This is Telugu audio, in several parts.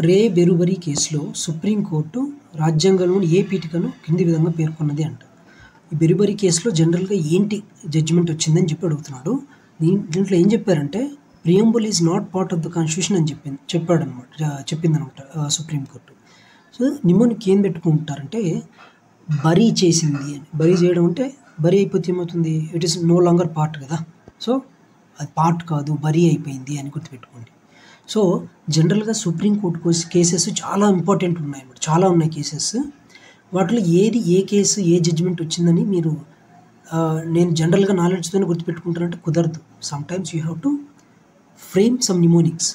రే బెరుబరీ కేసులో సుప్రీంకోర్టు రాజ్యాంగంలోని ఏ పీఠికను కింది విధంగా పేర్కొన్నది అంట. ఈ బెరుబరీ కేసులో జనరల్గా ఏంటి జడ్జిమెంట్ వచ్చిందని చెప్పి అడుగుతున్నాడు. దీంట్లో ఏం చెప్పారంటే preamble is not part of the constitution అని చెప్పిందనమాట సుప్రీంకోర్టు. సో నిమోనికి ఏం పెట్టుకుంటారంటే బరీ చేసింది అని. బరీ చేయడం అంటే బరీ అయిపోతే ఏమవుతుంది, it is no longer part కదా. సో అది పార్ట్ కాదు, బరీ అయిపోయింది అని గుర్తుపెట్టుకోండి. సో జనరల్గా సుప్రీంకోర్టు కేసెస్ చాలా ఇంపార్టెంట్ ఉన్నాయి అన్నమాట, చాలా ఉన్నాయి కేసెస్. వాటిలో ఏ కేసు ఏ జడ్జిమెంట్ వచ్చిందని మీరు నేను జనరల్గా నాలెడ్జ్తోనే గుర్తుపెట్టుకుంటానంటే కుదరదు. Sometimes you have to frame some mnemonics.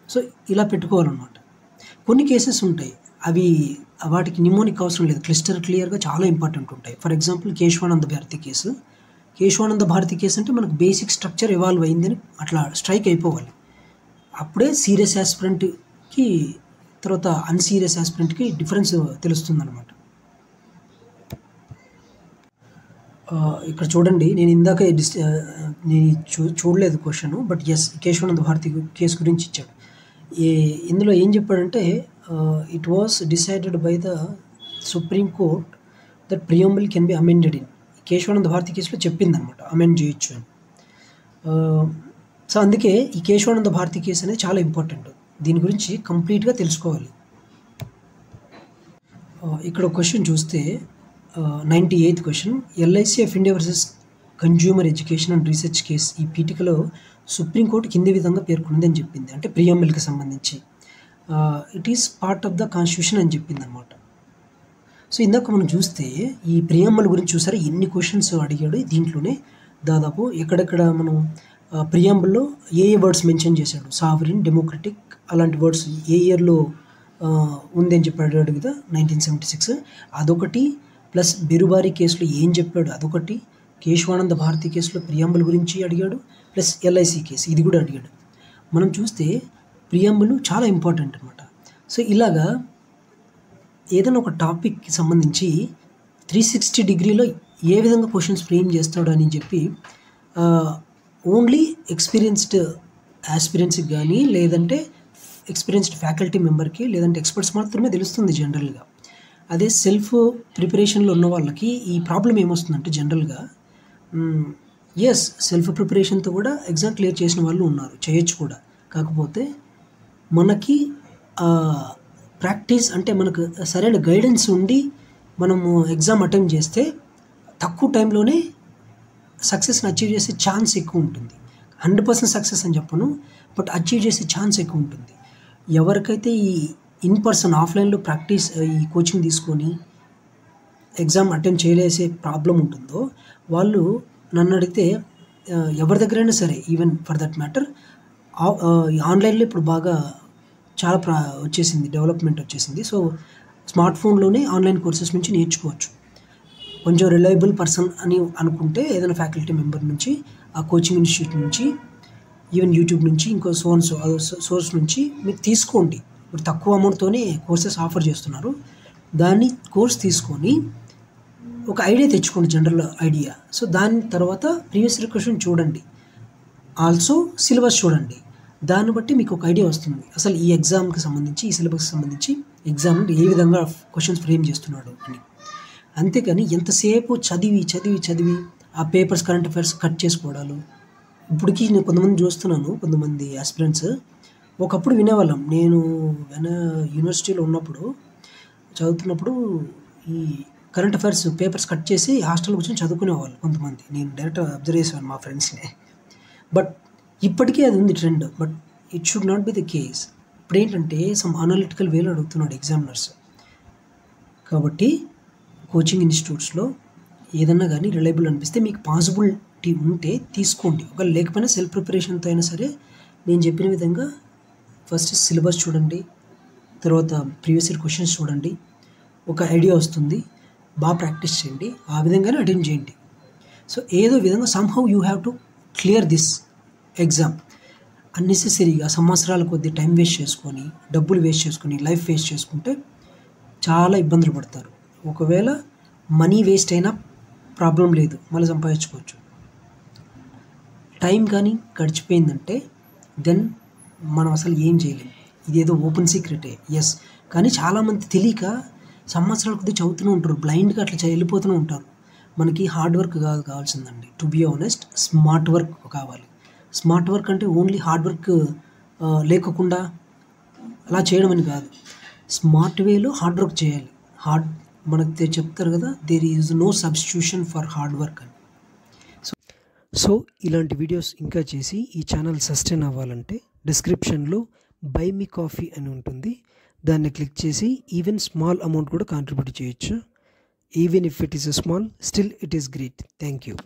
So ఇలా పెట్టుకోవాలన్నమాట. కొన్ని కేసెస్ ఉంటాయి, అవి వాటికి నిమోనిక్ అవసరం లేదు, క్లియర్గా చాలా ఇంపార్టెంట్ ఉంటాయి. For example Kesavananda Bharati case. Kesavananda Bharati case అంటే మనకు బేసిక్ స్ట్రక్చర్ ఎవాల్వ్ అయిందని అట్లా స్ట్రైక్ అయిపోవాలి. అప్పుడే సీరియస్ యాస్పిరెంట్కి తర్వాత అన్సీరియస్ యాస్పిరెంట్కి డిఫరెన్స్ తెలుస్తుంది అనమాట. ఇక్కడ చూడండి, నేను ఇందాక నేను చూడలేదు question, but yes Kesavananda Bharati case గురించి ఇచ్చాడు. ఇందులో ఏం చెప్పాడంటే it was decided by the Supreme Court that preamble can be amended in. Kesavananda Bharati కేసులో చెప్పిందనమాట అమెండ్ చేయొచ్చు అని. సో అందుకే ఈ కేశవానంద భారతి కేసు అనేది చాలా ఇంపార్టెంట్, దీని గురించి కంప్లీట్గా తెలుసుకోవాలి. ఇక్కడ క్వశ్చన్ చూస్తే 98th question, LIC of India versus consumer education and research case ఈ పీఠికలో సుప్రీంకోర్టు కింది విధంగా పేర్కొన్నది అని చెప్పింది. అంటే ప్రియంబుల్కి సంబంధించి it is part of the constitution అని చెప్పింది అనమాట. సో ఇందాక మనం చూస్తే ఈ ప్రియంబుల్ గురించి చూసారా ఎన్ని క్వశ్చన్స్ అడిగాడు. దీంట్లోనే దాదాపు ఎక్కడెక్కడ మనం ప్రియంబుల్లో ఏ వర్డ్స్ మెన్షన్ చేశాడు, సావరిన్, డెమోక్రటిక్ అలాంటి వర్డ్స్ ఏ ఇయర్లో ఉంది అని చెప్పి అడిగాడు కదా, 1976 అదొకటి. ప్లస్ బెరుబారీ కేసులో ఏం చెప్పాడు అదొకటి. కేశవానంద భారతి కేసులో ప్రియంబుల్ గురించి అడిగాడు. ప్లస్ ఎల్ఐసి కేసు ఇది కూడా అడిగాడు. మనం చూస్తే ప్రియంబుల్ చాలా ఇంపార్టెంట్ అనమాట. సో ఇలాగా ఏదైనా ఒక టాపిక్కి సంబంధించి 360 డిగ్రీలో ఏ విధంగా క్వశ్చన్స్ ఫ్రేమ్ చేస్తాడు అని చెప్పి ఓన్లీ ఎక్స్పీరియన్స్డ్ ఆస్పిరెంట్స్కి కానీ లేదంటే ఎక్స్పీరియన్స్డ్ ఫ్యాకల్టీ మెంబర్కి లేదంటే ఎక్స్పర్ట్స్ మాత్రమే తెలుస్తుంది జనరల్గా. అదే సెల్ఫ్ ప్రిపరేషన్లో ఉన్న వాళ్ళకి ఈ ప్రాబ్లం ఏమొస్తుందంటే జనరల్గా ఎస్ సెల్ఫ్ ప్రిపరేషన్తో కూడా ఎగ్జామ్ క్లియర్ చేసిన వాళ్ళు ఉన్నారు, చేయొచ్చు కూడా. కాకపోతే మనకి ప్రాక్టీస్ అంటే మనకు సరైన గైడెన్స్ ఉండి మనము ఎగ్జామ్ అటెంప్ట్ చేస్తే తక్కువ టైంలోనే సక్సెస్ని అచీవ్ చేసే ఛాన్స్ ఎక్కువ ఉంటుంది. 100% సక్సెస్ అని చెప్పను, బట్ అచీవ్ చేసే ఛాన్స్ ఎక్కువ ఉంటుంది. ఎవరికైతే ఈ ఇన్ పర్సన్ ఆఫ్లైన్లో ప్రాక్టీస్ ఈ కోచింగ్ తీసుకొని ఎగ్జామ్ అటెంప్ట్ చేయలేసే ప్రాబ్లం ఉంటుందో వాళ్ళు నన్ను అడిగితే ఎవరి దగ్గరైనా సరే, ఈవెన్ ఫర్ దట్ మ్యాటర్ ఆన్లైన్లో ఇప్పుడు బాగా చాలా వచ్చేసింది, డెవలప్మెంట్ వచ్చేసింది. సో స్మార్ట్ ఫోన్లోనే ఆన్లైన్ కోర్సెస్ నుంచి నేర్చుకోవచ్చు. కొంచెం రిలయబుల్ పర్సన్ అని అనుకుంటే ఏదైనా ఫ్యాకల్టీ మెంబర్ నుంచి, ఆ కోచింగ్ ఇన్స్టిట్యూట్ నుంచి, ఈవెన్ యూట్యూబ్ నుంచి, ఇంకో సోర్స్ నుంచి మీరు తీసుకోండి. ఇప్పుడు తక్కువ అమౌంట్తోనే కోర్సెస్ ఆఫర్ చేస్తున్నారు. దాన్ని కోర్స్ తీసుకొని ఒక ఐడియా తెచ్చుకోండి, జనరల్ ఐడియా. సో దాని తర్వాత ప్రీవియస్ క్వశ్చన్ చూడండి, ఆల్సో సిలబస్ చూడండి. దాన్ని బట్టి మీకు ఒక ఐడియా వస్తుంది అసలు ఈ ఎగ్జామ్కి సంబంధించి, ఈ సిలబస్కి సంబంధించి ఎగ్జామ్ ఏ విధంగా క్వశ్చన్స్ ఫ్రేమ్ చేస్తున్నాడు అని. అంతేకాని ఎంతసేపు చదివి ఆ పేపర్స్ కరెంట్ అఫైర్స్ కట్ చేసుకోవడాలు. ఇప్పటికీ నేను కొంతమంది చూస్తున్నాను, కొంతమంది ఆస్పిరెంట్స్ ఒకప్పుడు వినేవాళ్ళం. నేను యూనివర్సిటీలో ఉన్నప్పుడు చదువుతున్నప్పుడు ఈ కరెంట్ అఫైర్స్ పేపర్స్ కట్ చేసి హాస్టల్లో కూర్చొని చదువుకునేవాళ్ళు కొంతమంది. నేను డైరెక్ట్ అబ్జర్వ్ చేసాను మా ఫ్రెండ్స్ని. బట్ ఇప్పటికీ అది ఉంది trend, but it should not be the case. ఇప్పుడు ఏంటంటే సమ్ అనలిటికల్ వేలో అడుగుతున్నాడు ఎగ్జామినర్స్. కాబట్టి కోచింగ్ ఇన్స్టిట్యూట్స్లో ఏదన్నా కానీ రిలయబుల్ అనిపిస్తే మీకు పాసిబిలిటీ ఉంటే తీసుకోండి. ఒకవేళ లేకపోయినా సెల్ఫ్ ప్రిపరేషన్తో అయినా సరే నేను చెప్పిన విధంగా ఫస్ట్ సిలబస్ చూడండి, తర్వాత ప్రీవియస్ ఇయర్ క్వశ్చన్స్ చూడండి, ఒక ఐడియా వస్తుంది. బాగా ప్రాక్టీస్ చేయండి, ఆ విధంగానే అటెంప్ట్ చేయండి. సో ఏదో విధంగా somehow you have to clear this exam. అన్నెసెసరీగా సంవత్సరాల కొద్దీ టైం వేస్ట్ చేసుకొని, డబ్బులు వేస్ట్ చేసుకొని, లైఫ్ వేస్ట్ చేసుకుంటే చాలా ఇబ్బందులు పడతారు. ఒకవేళ మనీ వేస్ట్ అయినా ప్రాబ్లం లేదు, మళ్ళీ సంపాదించుకోవచ్చు. టైం కానీ గడిచిపోయిందంటే దెన్ మనం అసలు ఏం చేయలేం. ఇదేదో ఓపెన్ సీక్రెటే. యెస్. కానీ చాలామంది తెలియక సంవత్సరాల కొద్దీ చదువుతూనే ఉంటారు. బ్లైండ్‌గా అట్లా వెళ్ళిపోతూనే ఉంటారు. మనకి హార్డ్ వర్క్ కాదు కావాల్సిందండి. To be honest smart work కావాలి. స్మార్ట్ వర్క్ అంటే ఓన్లీ హార్డ్ వర్క్ లేకోకుండా అలా చేయడం అని కాదు. స్మార్ట్ వేలో హార్డ్ వర్క్ చేయాలి. మనకు చెప్తారు కదా! There is no substitution for hard work అని. సో ఇలాంటి వీడియోస్ ఇంకా చేసి ఈ ఛానల్ సస్టైన్ అవ్వాలంటే డిస్క్రిప్షన్‌లో బై మీ కాఫీ అని ఉంటుంది. దాన్ని క్లిక్ చేసి ఈవెన్ స్మాల్ అమౌంట్ కూడా కాంట్రిబ్యూట్ చేయొచ్చు. Even if it is small, still it is great. Thank you.